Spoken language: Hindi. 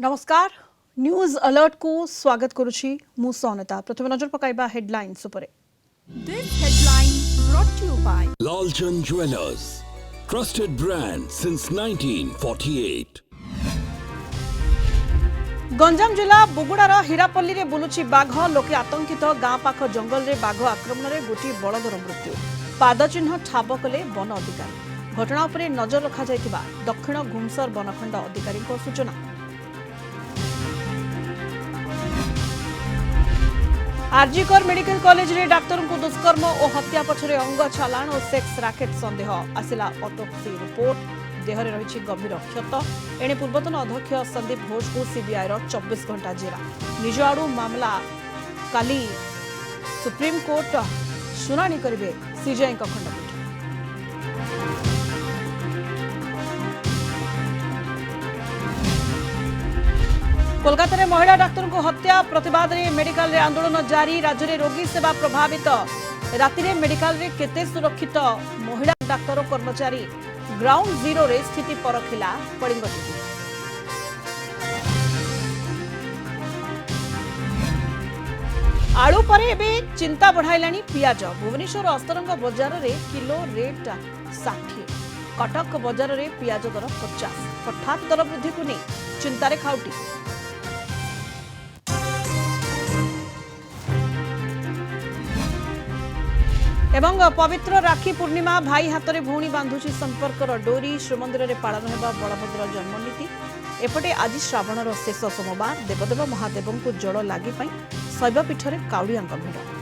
नमस्कार न्यूज अलर्ट को स्वागत करुछि मु सोनता प्रथम नजर पकाइबा हेडलाइंस उपरे। This headline brought to you by Lalchand Jewellers, trusted brand since 1948. Ganjam जिला बुगुड़ार हीरापल्ली रे बुलुछि बाघ लोके आतंकित गाँ पाख जंगल रे बाघ आक्रमण रे गोटी बलदर मृत्यु पादचिन्ह ठाब कले वन अधिकारी घटना उपरे नजर रखा जायतिबा दक्षिण घुमसर वनखंड अधिकारी सूचना। आरजीकर मेडिकल कॉलेज रे डाक्तर को दुष्कर्म और हत्या पछरे अंग छालाण और सेक्स रैकेट संदेह आसिला ऑटोप्सी रिपोर्ट देहरे रही गंभीर क्षत एणे पूर्वतन अध्यक्ष संदीप घोष को सीबीआई 24 घंटा जेरा निज आड़ू मामला काली सुप्रीम कोर्ट शुनानी करेंगे सीजेआई खंडपीठ। कोलकाता रे महिला डाक्तर को हत्या प्रतिवाद रे मेडिकल रे आंदोलन जारी राज्य रे रोगी सेवा प्रभावित राति रे मेडिकल रे केते सुरक्षित महिला डाक्तर और कर्मचारी ग्राउंड जीरो रे स्थिति परखिला कलिंग टीवी। आलू पर एबे चिंता बढ़ाइलानी पियाज भुवनेश्वर अस्तरंग बजार रे किलो रेट 60 कटक बजार रे पियाज दर 50 हठात दर वृद्धि को नहीं चिंतारे खाउटी। एवं पवित्र राखी पूर्णिमा भाई हाथ में भौणी बांधुची संपर्कर डोरी श्रीमंदिर में पालन होगा बलभद्र जन्मनीति एपटे आज श्रावणर शेष सोमवार देवदेव महादेव को जल लगी शैवपीठ में काउड़िया भिड़।